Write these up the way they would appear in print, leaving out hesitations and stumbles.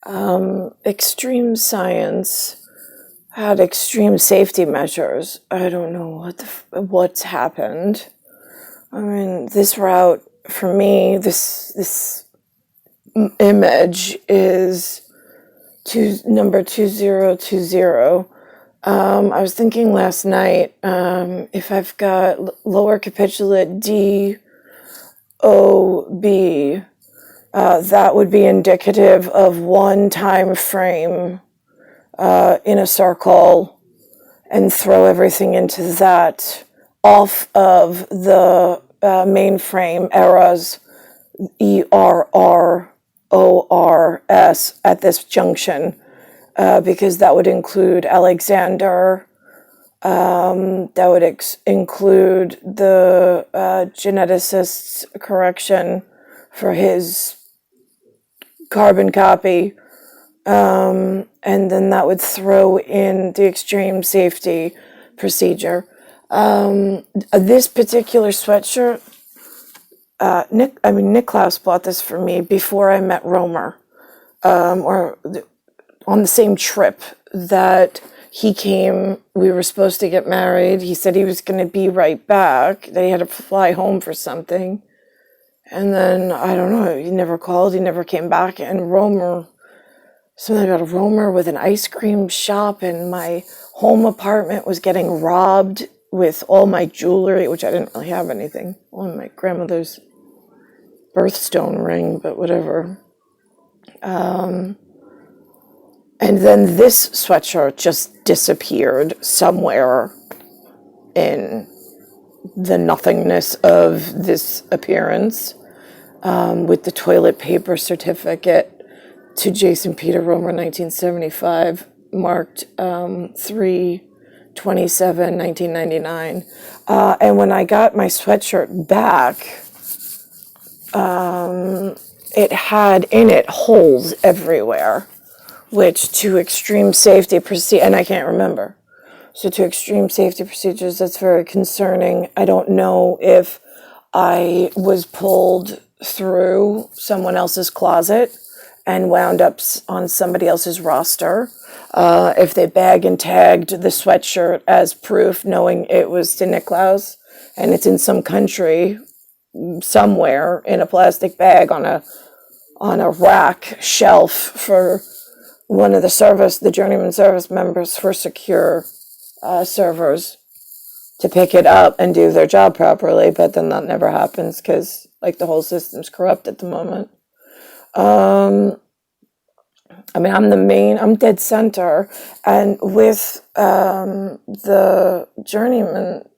extreme science had extreme safety measures. I don't know what's happened. I mean, this route for me, this image is number 2020. I was thinking last night, if I've got lower capitulate DOB, that would be indicative of one time frame in a circle, and throw everything into that off of the mainframe eras, ERRORS at this junction, because that would include Alexander, that would include the geneticist's correction for his carbon copy, and then that would throw in the extreme safety procedure. This particular sweatshirt, Nick Klaus bought this for me before I met Romer, on the same trip that he came. We were supposed to get married. He said he was going to be right back, that he had to fly home for something. And then, I don't know, he never called, he never came back. And something about a Romer with an ice cream shop, and my home apartment was getting robbed with all my jewelry, which I didn't really have anything. On my grandmother's birthstone ring, but whatever. And then this sweatshirt just disappeared somewhere in the nothingness of this appearance, with the toilet paper certificate to Jason Peter Romer, 1975, marked 3/27/1999. And when I got my sweatshirt back, it had in it holes everywhere, which to extreme safety and I can't remember. So to extreme safety procedures, that's very concerning. I don't know if I was pulled through someone else's closet and wound up on somebody else's roster. If they bag and tagged the sweatshirt as proof, knowing it was to Niklaus, and it's in some country somewhere in a plastic bag on a rack shelf for one of the journeyman service members for secure servers to pick it up and do their job properly, but then that never happens because the whole system's corrupt at the moment. I'm dead center, and with the journeyman,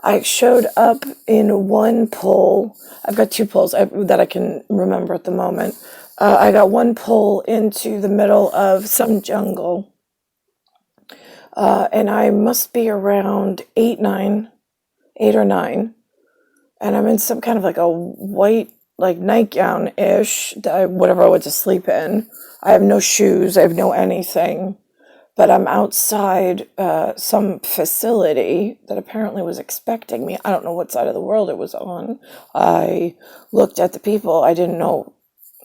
I showed up in one pull. I've got two pulls that I can remember at the moment. I got one pull into the middle of some jungle, and I must be around 8 or 9, and I'm in some kind of a white nightgown-ish, whatever I went to sleep in. I have no shoes, I have no anything, but I'm outside some facility that apparently was expecting me. I don't know what side of the world it was on. I looked at the people. I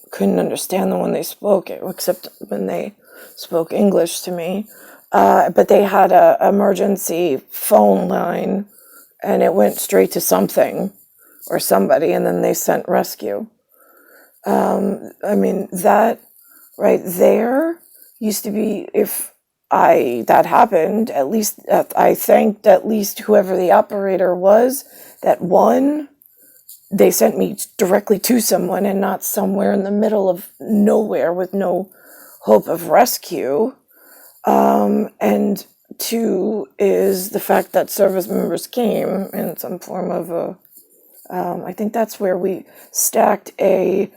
couldn't understand them when they spoke, except when they spoke English to me. But they had a emergency phone line, and it went straight to something or somebody, and then they sent rescue. That right there used to be, if that happened, at least I thanked at least whoever the operator was, that they sent me directly to someone and not somewhere in the middle of nowhere with no hope of rescue. And 2 is the fact that service members came in some form of I think that's where we stacked a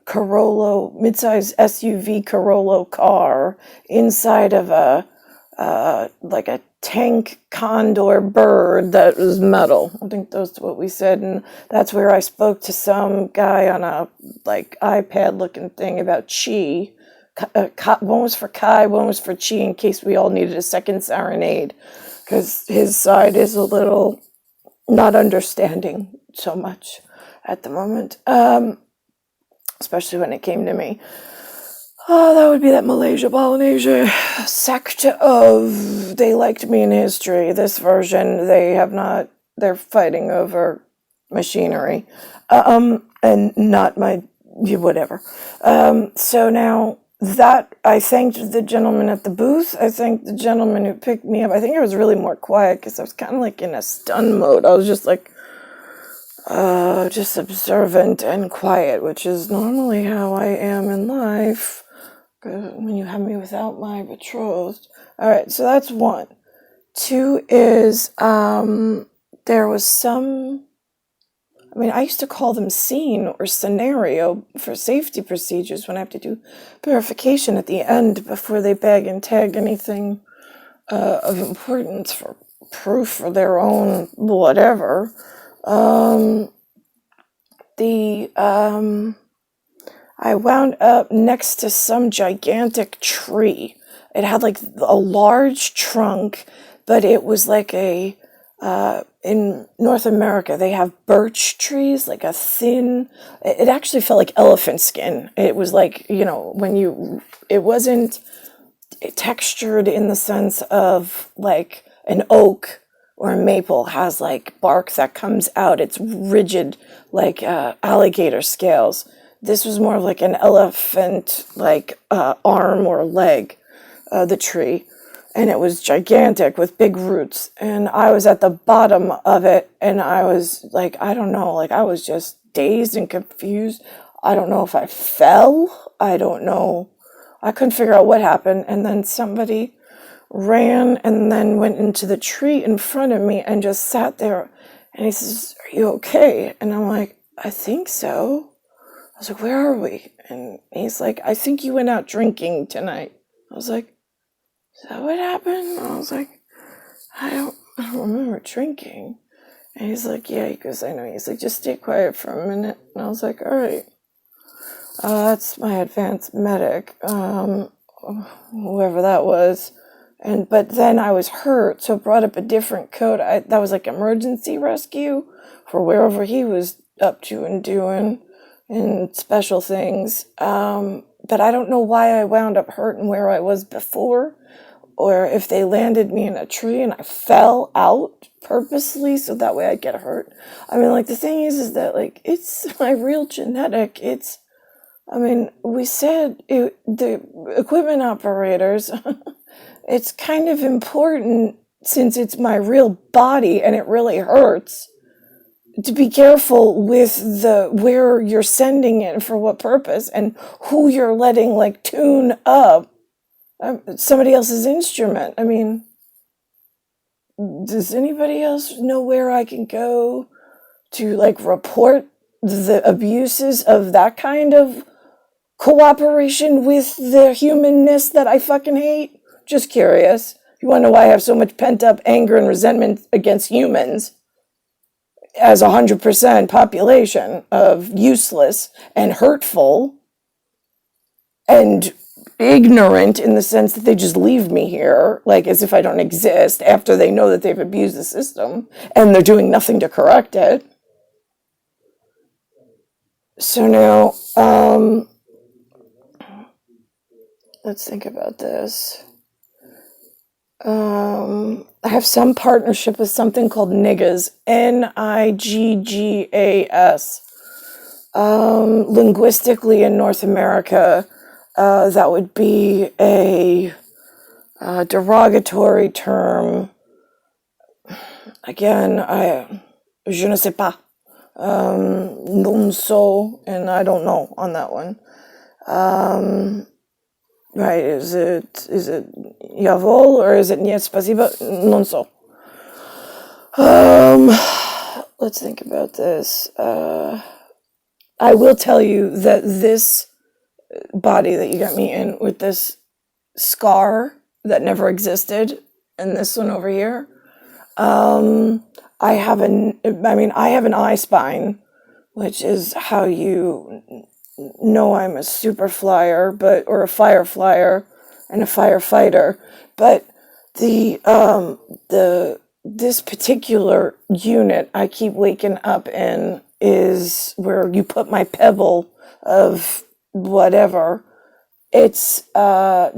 Corolla, midsize SUV Corolla car inside of a tank condor bird that was metal. I think that's what we said, and that's where I spoke to some guy on a iPad looking thing about chi. One was for Kai, one was for chi, in case we all needed a second serenade, because his side is a little not understanding so much at the moment, especially when it came to me. Oh, that would be that Malaysia Polynesia sect of they liked me in history. This version, they have not. They're fighting over machinery, and not my whatever. So now that I thanked the gentleman at the booth, I thanked the gentleman who picked me up. I think I was really more quiet because I was kind of like in a stun mode. I was just like, just observant and quiet, which is normally how I am in life. When you have me without my betrothed. All right, so that's one. Two is there was some. I mean, I used to call them scene or scenario for safety procedures when I have to do verification at the end before they bag and tag anything of importance for proof for their own whatever. I wound up next to some gigantic tree. It had like a large trunk, but it was like in North America, they have birch trees, like a thin, it actually felt like elephant skin. It was like, it wasn't textured in the sense of like an oak or a maple has like bark that comes out. It's rigid, like alligator scales. This was more of like an elephant, like arm or leg, the tree. And it was gigantic with big roots. And I was at the bottom of it. And I was like, I don't know, like I was just dazed and confused. I don't know if I fell. I don't know. I couldn't figure out what happened. And then somebody ran and then went into the tree in front of me and just sat there. And he says, "Are you okay?" And I'm like, "I think so." I was like, "Where are we?" And he's like, "I think you went out drinking tonight." I was like, "Is that what happened?" I was like, I don't remember drinking. And he's like, "Yeah," he goes, "I know." He's like, "Just stay quiet for a minute." And I was like, "All right." That's my advanced medic, whoever that was. But then I was hurt, so brought up a different code. That was like emergency rescue for wherever he was up to and doing and special things. But I don't know why I wound up hurt and where I was before, or if they landed me in a tree and I fell out purposely so that way I'd get hurt. I mean, like, the thing is that, like, it's my real genetic. We said the equipment operators, it's kind of important since it's my real body and it really hurts to be careful with where you're sending it and for what purpose and who you're letting like tune up somebody else's instrument. I mean, does anybody else know where I can go to like report the abuses of that kind of cooperation with the humanness that I fucking hate? Just curious. You want to know why I have so much pent up anger and resentment against humans as 100% population of useless and hurtful and ignorant in the sense that they just leave me here, like as if I don't exist after they know that they've abused the system and they're doing nothing to correct it. So now, let's think about this. I have some partnership with something called niggas, Niggas. Linguistically in North America, that would be a derogatory term. Again, je ne sais pas, non so, and I don't know on that one. Right, is it Javol or is it Niet Spasiba? Non so. Let's think about this. I will tell you that this body that you got me in with this scar that never existed and this one over here, I have an eye spine, which is how you know I'm a super flyer, or a fire flyer and a firefighter. But this particular unit I keep waking up in is where you put my pebble of whatever it's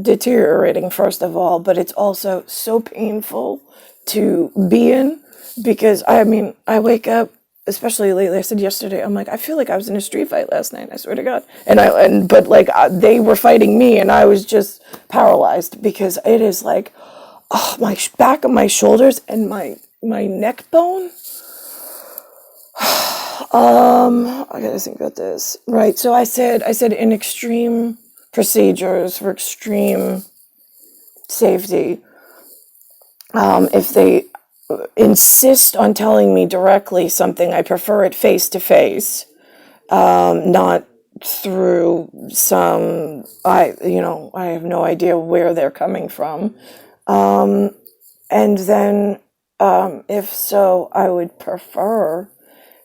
deteriorating, first of all, but it's also so painful to be in because I mean, I wake up, especially lately. I said yesterday, I'm like, I feel like I was in a street fight last night. I swear to God. But like they were fighting me, and I was just paralyzed because it is like, oh, my back of my shoulders and my neck bone. I gotta think about this. Right. So I said in extreme procedures for extreme safety, if they insist on telling me directly something, I prefer it face to face, not through some, I have no idea where they're coming from. And then, if so, I would prefer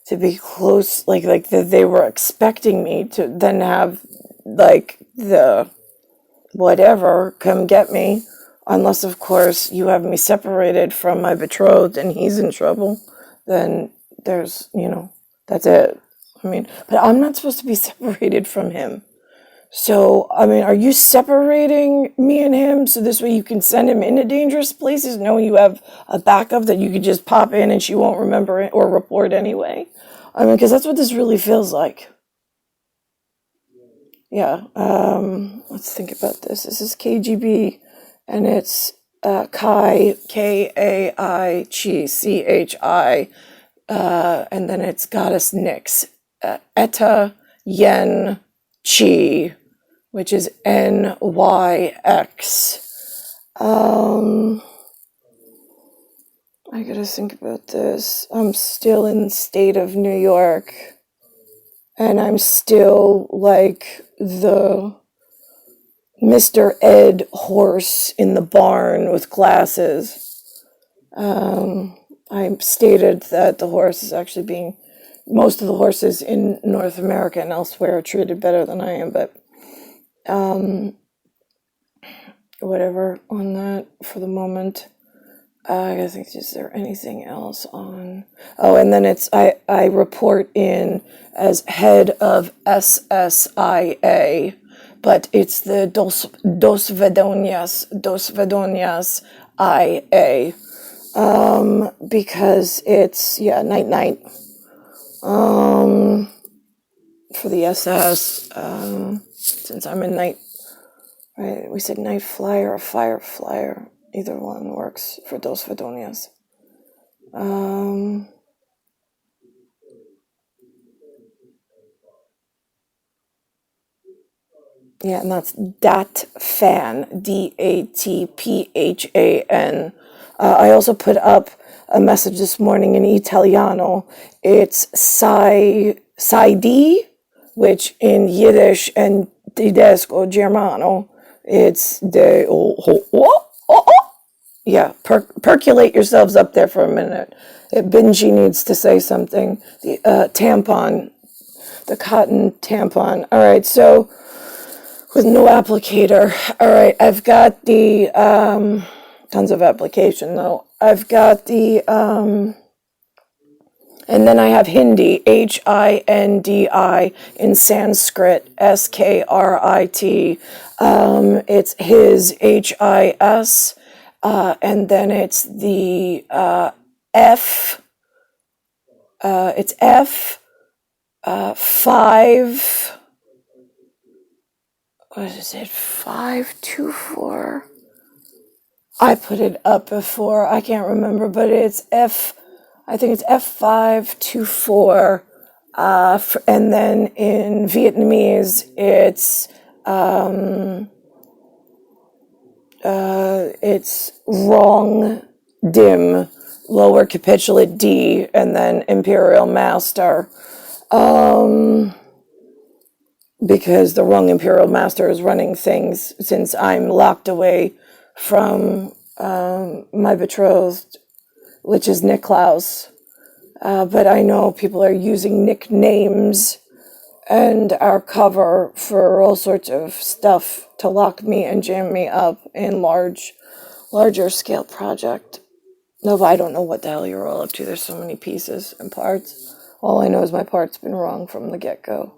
to be close, like that they were expecting me to then have like the whatever come get me, unless of course you have me separated from my betrothed and he's in trouble, then there's, that's it. I mean, but I'm not supposed to be separated from him. So, I mean, are you separating me and him so this way you can send him into dangerous places knowing you have a backup that you could just pop in and she won't remember it or report anyway? I mean, because that's what this really feels like. Yeah, let's think about this. This is KGB, and it's Kai, Kai Chi, and then it's Goddess Nyx, Eta Yen Chi, which is NYX. I gotta think about this. I'm still in the state of New York, and I'm still like the Mr. Ed horse in the barn with glasses. I stated that the horse is actually most of the horses in North America and elsewhere are treated better than I am, but whatever on that for the moment. I think, is there anything else on? Oh, and then I report in as head of SSIA, but it's the Dos Vedonias IA, because it's, night night, for the SS, since I'm a night, right, we said night flyer or fire flyer. Either one works for Dos Vedonias. Yeah, and that's Datphan, Datphan. I also put up a message this morning in Italiano. It's Sai which in Yiddish and Tedesco, Germano, it's de yeah, percolate yourselves up there for a minute. Benji needs to say something. The tampon, the cotton tampon. All right, so with no applicator. All right, I've got the tons of application though. I've got the and then I have Hindi, Hindi, in Sanskrit, Skrit. It's his, HIS. And then it's the F. It's F 5. What is it? 524. I put it up before. I can't remember, but it's F. I think it's F524. And then in Vietnamese, it's wrong dim, lower capitulate D, and then Imperial Master. Because the wrong Imperial Master is running things since I'm locked away from my betrothed, which is Niklaus. But I know people are using nicknames and our cover for all sorts of stuff to lock me and jam me up in larger scale project. No, but I don't know what the hell you're all up to. There's so many pieces and parts. All I know is my part's been wrong from the get-go.